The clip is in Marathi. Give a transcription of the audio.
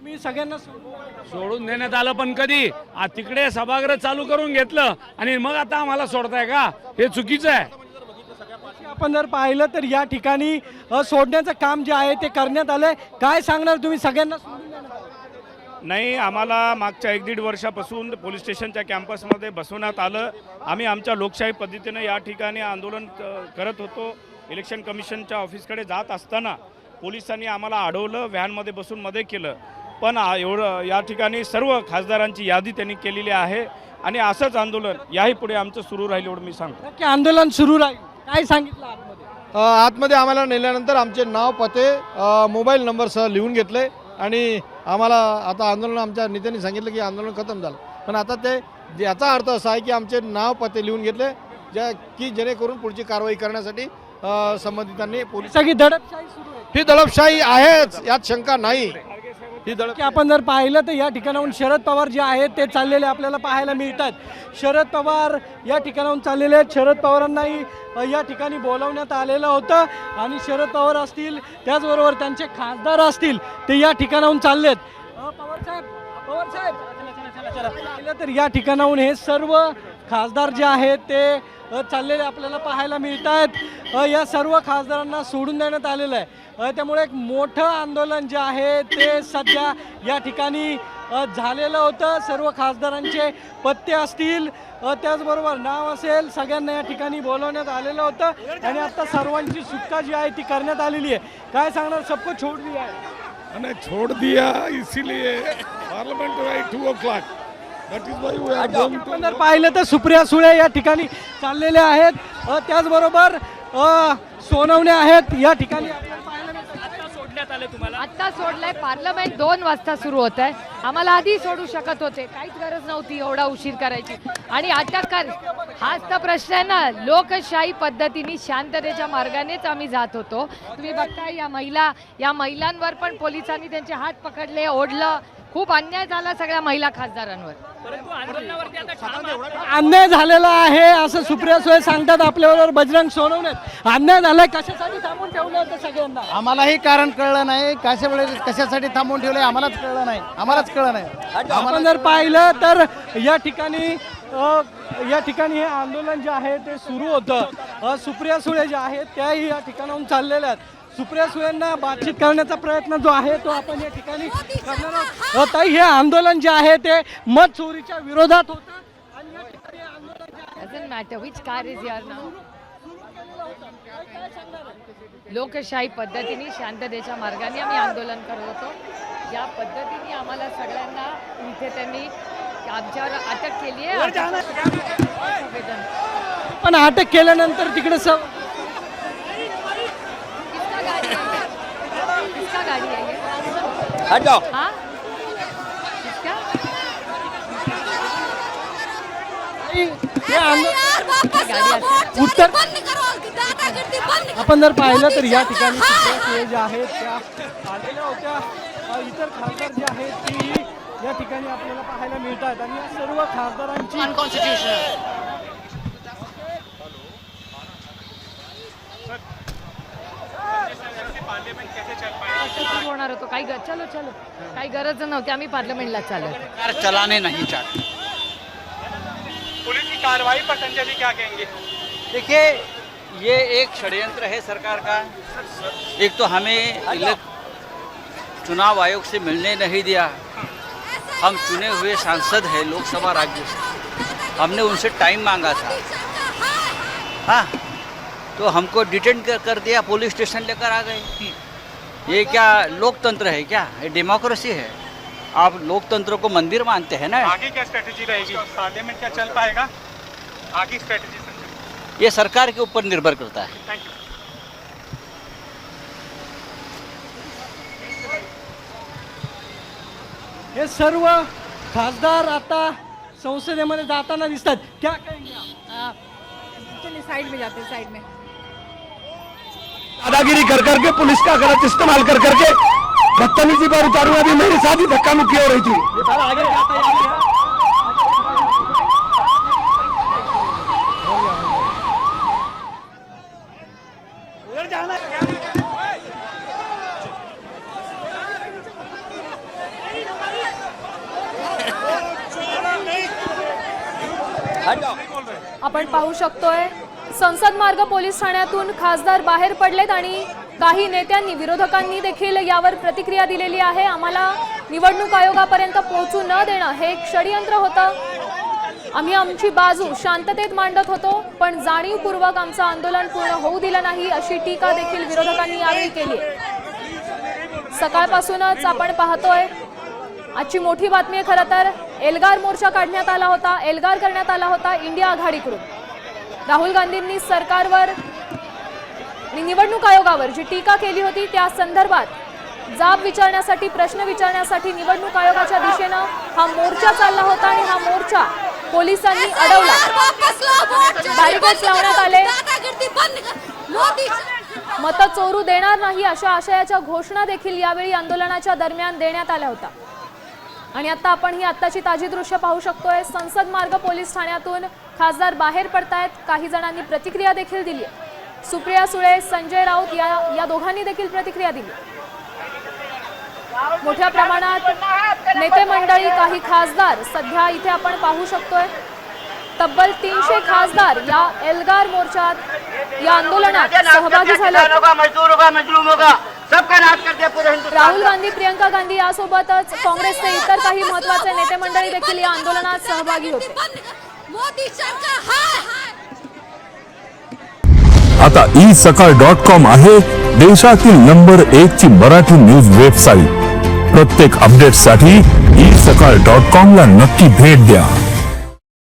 मी सगळ्यांना सोडून देण्यात आलं, पण कधी तिकडे सभागृह चालू करून घेतलं आणि मग आता आम्हाला सोडताय का? हे चुकीचं आहे. आपण जर पाहिलं तर या ठिकाणी सोडण्याचं काम जे आहे ते करण्यात आलंय. काय सांगणार तुम्ही? सगळ्यांना सोडून देण्यात आलं. नाही, आम्हाला मागच्या 1-1.5 वर्षापासून पोलीस स्टेशनच्या कॅम्पसमध्ये बसवण्यात आलं. आम्ही आमच्या लोकशाही पद्धतीने या ठिकाणी आंदोलन करत होतो. इलेक्शन कमिशनच्या ऑफिसकडे जात असताना पोलिसांनी आम्हाला अडवलं, व्हॅनमध्ये बसून मध्ये केलं. पण एवढं या ठिकाणी सर्व खासदारांची यादी त्यांनी केलेली आहे आणि असंच आंदोलन याही पुढे आमचं सुरू राहील एवढं मी सांगतो. नक्की आंदोलन सुरू राहील. काय सांगितलं आतमध्ये? आतमध्ये आम्हाला नेल्यानंतर आमचे नाव, पते, मोबाईल नंबरसह लिहून घेतले आणि आम्हाला आता आंदोलन आमच्या नेत्यांनी सांगितलं की आंदोलन खतम झालं. पण आता ते याचा अर्थ असा आहे की आमचे नाव, पते लिहून घेतले जेणेकरून पुढची कारवाई करण्यासाठी संबंधितांनी सगळी दडपशाही सुरू आहे. ही दडपशाही आहेच, यात शंका नाही. ही की आपण जर पाहिलं तर या ठिकाणाहून शरद पवार जे आहेत ते चाललेले आपल्याला पाहायला मिळतात. शरद पवार या ठिकाणाहून चाललेले आहेत. शरद पवारांनाही या ठिकाणी बोलवण्यात आलेलं होतं आणि शरद पवार असतील, त्याचबरोबर त्यांचे खासदार असतील, ते या ठिकाणाहून चाललेत. पवार साहेब पाहिलं तर या ठिकाणाहून हे सर्व खासदार जे आहेत ते चाललेले आपल्याला पाहायला मिळत आहेत. या सर्व खासदारांना सोडून देण्यात आलेलं आहे. त्यामुळे एक मोठं आंदोलन जे आहे ते सध्या या ठिकाणी झालेलं होतं. सर्व खासदारांचे पत्ते असतील, त्याचबरोबर नाव असेल, सगळ्यांना या ठिकाणी बोलवण्यात आलेलं होतं आणि आता सर्वांची सुटका जी आहे ती करण्यात आलेली आहे. काय सांगणार? सबको छोड़ दिया है. मैंने छोड़ दिया इसीलिए parliament 2 o'clock. That is why we are going to. आपण जर पाहिलं तर सुप्रिया सुळे या ठिकाणी चाललेले आहेत. त्याचबरोबर सोनवणे आहेत या ठिकाणी. आता सोडलंय. पार्लमेंट 2 वाजता सुरू होत आहे. आम्हाला आधी सोडू शकत होते, काहीच गरज नव्हती एवढा उशीर करायची. आणि अटक कर, हाच तर प्रश्न आहे ना. लोकशाही पद्धतीने शांततेच्या मार्गानेच आम्ही जात होतो. तुम्ही बघताय या महिलांवर पण पोलिसांनी त्यांचे हात पकडले, ओढलं. खूप अन्याय झाला सगळ्या महिला खासदारांवर. अन्याय झालेला आहे असं सुप्रिया सुळे सांगतात. आपल्याबरोबर बजरंग सोनवणे. अन्याय झालाय, कशासाठी थांबून ठेवलं होतं सगळ्यांना? आम्हालाही कारण कळलं नाही. कशासाठी थांबवून ठेवले आम्हालाच कळलं नाही. आपण जर पाहिलं तर या ठिकाणी हे आंदोलन जे आहे ते सुरू होतं. सुप्रिया सुळे जे आहेत त्याही या ठिकाणाहून चाललेल्या आहेत. सुप्रिया सुळेंना बातचीत करण्याचा प्रयत्न जो आहे तो आपण या ठिकाणी करणार आहोत. ताई, हे आंदोलन जे आहे ते मत चोरीच्या विरोधात होतं आणि या ठिकाणी आंदोलन जे आहे Doesn't matter which car is here now. लोकशाही पद्धतीने शांततेच्या मार्गाने आम्ही आंदोलन करत होतो. ज्या पद्धतीने आम्हाला सगळ्यांना इथे त्यांनी आमच्यावर अटक केली आहे. पण अटक केल्यानंतर तिकडे किसका गाड़ी है ये? हट जाओ. हाँ? किसका? उत्तर आपण जर पाहिलं तर या ठिकाणी सुप्रिया सुळे ज्या आहेत त्या आलेल्या होत्या. इतर खासदार जे आहेत ती या ठिकाणी आपल्याला पाहायला मिळतात आणि या सर्व खासदारांची होणार होतो. चलो काही गरज नव्हती. आम्ही पार्लमेंटला चाललो. चलाने नहीं चाहते. पुलिस की कार्रवाई पर संजय जी क्या कहेंगे? देखिए, ये एक षड्यंत्र है सरकार का. एक तो हमें चुनाव आयोग से मिलने नहीं दिया. हम चुने हुए सांसद हैं लोकसभा राज्य से. हमने उनसे टाइम मांगा था. हाँ, तो हमको डिटेन कर दिया, पुलिस स्टेशन लेकर आ गए. ये क्या लोकतंत्र है क्या? ये डेमोक्रेसी है. आप लोकतंत्र को मंदिर मानते हैं ना. आगे क्या स्ट्रेटजी रहेगी? पार्लियामेंट क्या चल पाएगा? आगे स्ट्रेटजी संजय? ये सरकार के ऊपर निर्भर करता है. Thank you. हे सर्व खासदार आता संसदेमध्ये जाताना दिसतात. क्या कहेंगे आप? चलिए साइड में जाते हैं, साइड में. दादागिरी कर करके, पुलिस का गलत इस्तेमाल कर करके बदतमीजी पर उतारू. अभी मेरी शादी धक्का मुक्की हो रही थी. आगे जाता है. उधर जाना है. आपण पाहू शकतोय संसद मार्ग पोलीस ठाण्यातून खासदार बाहेर पडलेत आणि काही नेत्यांनी विरोधकांनी देखील यावर प्रतिक्रिया दिलेली आहे। आम्हाला निवडणूक आयोगापर्यंत पोहोचू न देणं हे एक षडयंत्र होतं। आम्ही आमची बाजू शांततेत मांडत होतो, पण जाणीवपूर्वक आमचं आंदोलन पूर्ण होऊ दिलं नाही, अशी टीका देखील विरोधकांनी यावेळी केली। सकाळपासूनच आपण पाहतोय आजची मोठी बातमी आहे खरं तर, एल्गार मोर्चा काढण्यात आला होता, एल्गार करण्यात आला होता इंडिया आघाडीकडून। राहुल गांधींनी सरकारवर आणि निवडणूक आयोगावर जी टीका केली होती त्या संदर्भात जाब विचारण्यासाठी, प्रश्न विचारण्यासाठी निवडणूक आयोगाच्या दिशेनं हा मोर्चा चालला होता आणि हा मोर्चा पोलिसांनी अडवला। बॅरिकेड्स लावण्यात आले, मतं चोरू देणार नाही अशा आशयाच्या घोषणा देखील यावेळी आंदोलनाच्या दरम्यान देण्यात आल्या होत्या। आणि आता आपण ही आत्ताची ताजी दृश्य पाहू शकतोय। संसद मार्ग पोलीस ठाण्यातून खासदार बाहेर पडतायत, काही जणांनी प्रतिक्रिया देखील दिली आहे। सुप्रिया सुळे, संजय राऊत या दोघांनी देखील प्रतिक्रिया दिली। मोठ्या प्रमाणात नेते मंडळी, काही खासदार सध्या इथे आपण पाहू शकतोय। तब्बल 300 खासदार या एल्गार मोर्चात, या आंदोलनात सहभागी झाले। राहुल गांधी, प्रियंका गांधी यासोबतच काँग्रेसचे इतर काही महत्त्वाचे नेते मंडळी देखील या आंदोलनात सहभागी होते। आता isakal.com आहे देशातील नंबर 1 ची मराठी न्यूज वेबसाईट। प्रत्येक अपडेटसाठी isakal.com ला नक्की भेट द्या।